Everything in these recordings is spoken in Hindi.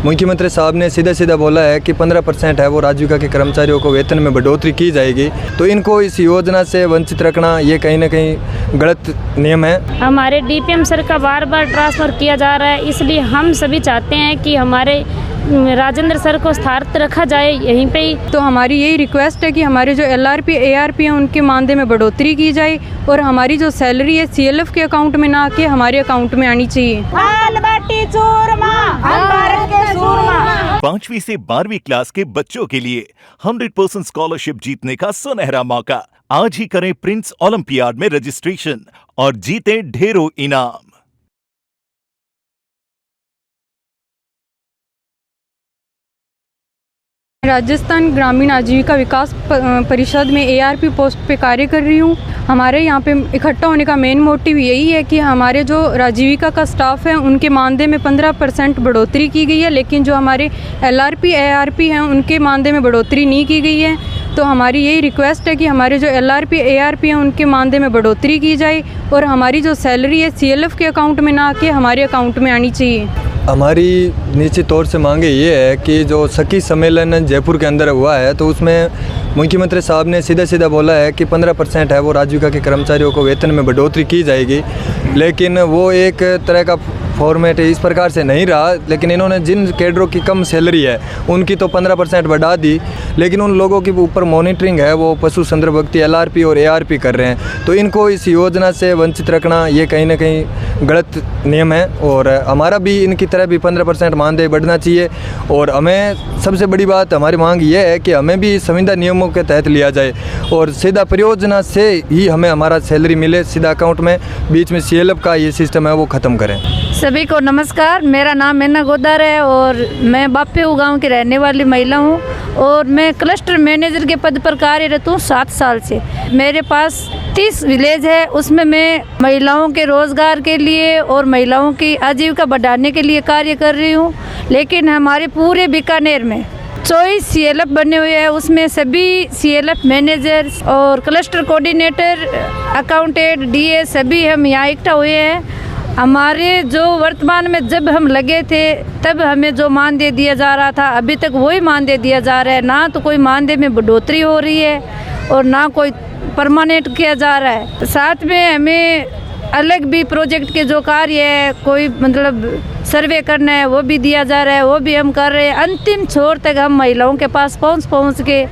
मुख्यमंत्री साहब ने सीधा सीधा बोला है कि 15% है वो राजीविका के कर्मचारियों को वेतन में बढ़ोतरी की जाएगी, तो इनको इस योजना से वंचित रखना ये कहीं ना कहीं गलत नियम है। हमारे डीपीएम सर का बार बार ट्रांसफ़र किया जा रहा है, इसलिए हम सभी चाहते हैं कि हमारे राजेंद्र सर को स्थायित्व रखा जाए यहीं पे ही। तो हमारी यही रिक्वेस्ट है कि हमारे जो LRP ARP हैं उनके मानदेय में बढ़ोतरी की जाए और हमारी जो सैलरी है CLF के अकाउंट में ना आके हमारे अकाउंट में आनी चाहिए। 5वीं से 12वीं क्लास के बच्चों के लिए 100% स्कॉलरशिप जीतने का सुनहरा मौका। आज ही करें प्रिंस ओलंपियाड में रजिस्ट्रेशन और जीते ढेरों इनाम। राजस्थान ग्रामीण आजीविका विकास परिषद में ARP पोस्ट पे कार्य कर रही हूँ। हमारे यहाँ पे इकट्ठा होने का मेन मोटिव यही है कि हमारे जो राजीविका का स्टाफ है उनके मानदेय में 15% बढ़ोतरी की गई है, लेकिन जो हमारे LRP ARP हैं उनके मानदेय में बढ़ोतरी नहीं की गई है। तो हमारी यही रिक्वेस्ट है कि हमारे जो LRP ARP हैं उनके मानदेय में बढ़ोतरी की जाए और हमारी जो सैलरी है CLF के अकाउंट में ना आके हमारे अकाउंट में आनी चाहिए। हमारी निश्चित तौर से मांगे ये है कि जो सखी सम्मेलन जयपुर के अंदर हुआ है तो उसमें मुख्यमंत्री साहब ने सीधा सीधा बोला है कि 15% है वो राजीविका के कर्मचारियों को वेतन में बढ़ोतरी की जाएगी, लेकिन वो एक तरह का फॉर्मेट इस प्रकार से नहीं रहा। लेकिन इन्होंने जिन कैडरों की कम सैलरी है उनकी तो 15% बढ़ा दी, लेकिन उन लोगों के ऊपर मॉनिटरिंग है वो पशु संदर्भक्ति LRP और ARP कर रहे हैं, तो इनको इस योजना से वंचित रखना ये कहीं ना कहीं गलत नियम है। और हमारा भी इनकी तरह भी 15% मानदेय बढ़ना चाहिए। और हमें सबसे बड़ी बात हमारी मांग ये है कि हमें भी संविदा नियमों के तहत लिया जाए और सीधा परियोजना से ही हमें हमारा सैलरी मिले सीधा अकाउंट में, बीच में CLF का ये सिस्टम है वो ख़त्म करें। सभी को नमस्कार, मेरा नाम मैना गोदार है और मैं बापेऊ गांव की रहने वाली महिला हूं और मैं क्लस्टर मैनेजर के पद पर कार्यरत हूं 7 साल से। मेरे पास 30 विलेज है, उसमें मैं महिलाओं के रोज़गार के लिए और महिलाओं की आजीविका बढ़ाने के लिए कार्य कर रही हूं। लेकिन हमारे पूरे बीकानेर में 24 CLF बने हुए हैं, उसमें सभी CLF मैनेजर और क्लस्टर कोऑर्डिनेटर, अकाउंटेंट, DA सभी हम यहाँ इकट्ठा हुए हैं। हमारे जो वर्तमान में जब हम लगे थे तब हमें जो मानदेय दिया जा रहा था अभी तक वही मानदेय दिया जा रहा है, ना तो कोई मानदेय में बढ़ोतरी हो रही है और ना कोई परमानेंट किया जा रहा है। साथ में हमें अलग भी प्रोजेक्ट के जो कार्य है, कोई मतलब सर्वे करना है वो भी दिया जा रहा है, वो भी हम कर रहे हैं। अंतिम छोर तक हम महिलाओं के पास पहुंच के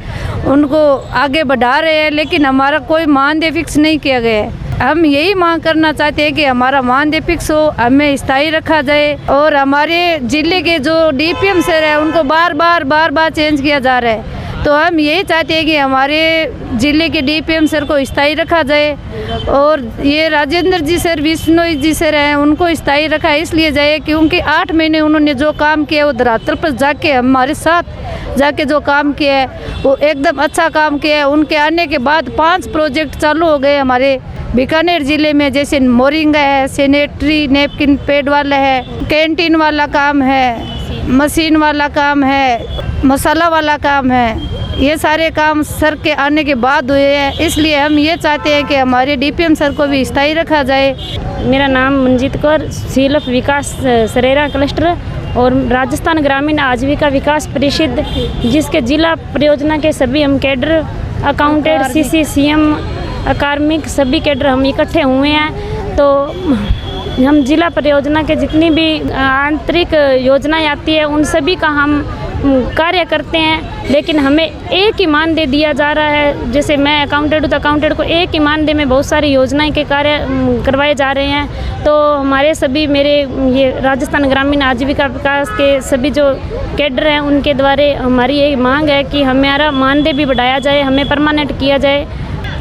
उनको आगे बढ़ा रहे हैं, लेकिन हमारा कोई मानदेय फिक्स नहीं किया गया है। हम यही मांग करना चाहते हैं कि हमारा मानदेय फिक्स हो, हमें स्थायी रखा जाए। और हमारे ज़िले के जो DPM सर है उनको बार बार चेंज किया जा रहा है, तो हम यही चाहते हैं कि हमारे ज़िले के DPM सर को स्थायी रखा जाए और ये राजेंद्र जी सर, विश्नोई जी सर हैं, उनको स्थायी रखा इसलिए जाए क्योंकि 8 महीने उन्होंने जो काम किया वो धरातल पर जाके हमारे साथ जाके जो काम किया है वो एकदम अच्छा काम किया है। उनके आने के बाद 5 प्रोजेक्ट चालू हो गए हमारे बीकानेर ज़िले में, जैसे मोरिंगा है, सैनिटरी नैपकिन पैड वाला है, कैंटीन वाला काम है, मशीन वाला काम है, मसाला वाला काम है। ये सारे काम सर के आने के बाद हुए हैं, इसलिए हम ये चाहते हैं कि हमारे DPM सर को भी स्थायी रखा जाए। मेरा नाम मंजीत कौर, CLF विकास सरेरा क्लस्टर और राजस्थान ग्रामीण आजीविका विकास परिषद, जिसके जिला परियोजना के सभी हम कैडर, अकाउंटेंट, CC, CM, अकार्मिक सभी कैडर हम इकट्ठे हुए हैं। तो हम जिला परियोजना के जितनी भी आंतरिक योजनाएं आती है उन सभी का हम कार्य करते हैं, लेकिन हमें एक ही मानदेय दिया जा रहा है। जैसे मैं अकाउंटेंट हूँ तो अकाउंटेंट को एक ही मानदेय में बहुत सारी योजनाएं के कार्य करवाए जा रहे हैं। तो हमारे सभी मेरे ये राजस्थान ग्रामीण आजीविका विकास के सभी जो कैडर हैं उनके द्वारा हमारी यही मांग है कि हमारा मानदेय भी बढ़ाया जाए, हमें परमानेंट किया जाए।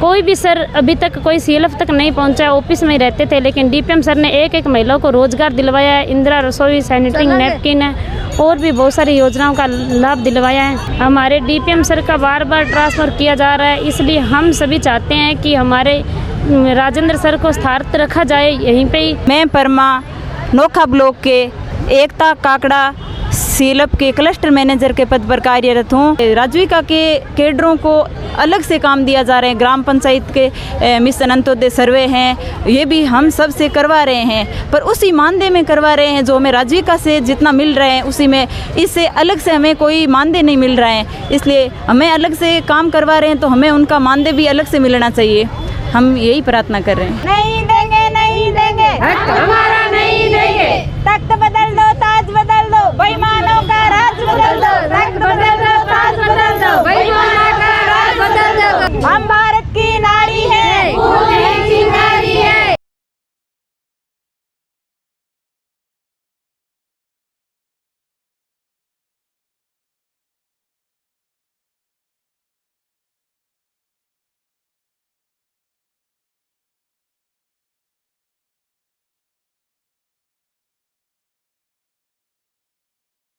कोई भी सर अभी तक कोई CLF तक नहीं पहुंचा, ऑफिस में ही रहते थे, लेकिन DPM सर ने एक महिलाओं को रोजगार दिलवाया है। इंदिरा रसोई, सैनिटरी नैपकिन है और भी बहुत सारी योजनाओं का लाभ दिलवाया है। हमारे DPM सर का बार ट्रांसफ़र किया जा रहा है, इसलिए हम सभी चाहते हैं कि हमारे राजेंद्र सर को स्थायित्व रखा जाए यहीं पे ही। मैं परमा नोखा ब्लॉक के एकता काकड़ा सीलप के क्लस्टर मैनेजर के पद पर कार्यरत हूँ। राजविका के कैडरों को अलग से काम दिया जा रहे हैं। ग्राम पंचायत के मिशन अंत्योदय सर्वे हैं, ये भी हम सब से करवा रहे हैं, पर उसी मानदेय में करवा रहे हैं जो हमें राजविका से जितना मिल रहा है उसी में, इससे अलग से हमें कोई मानदेय नहीं मिल रहा है। इसलिए हमें अलग से काम करवा रहे हैं तो हमें उनका मानदेय भी अलग से मिलना चाहिए। हम यही प्रार्थना कर रहे हैं। नहीं देंगे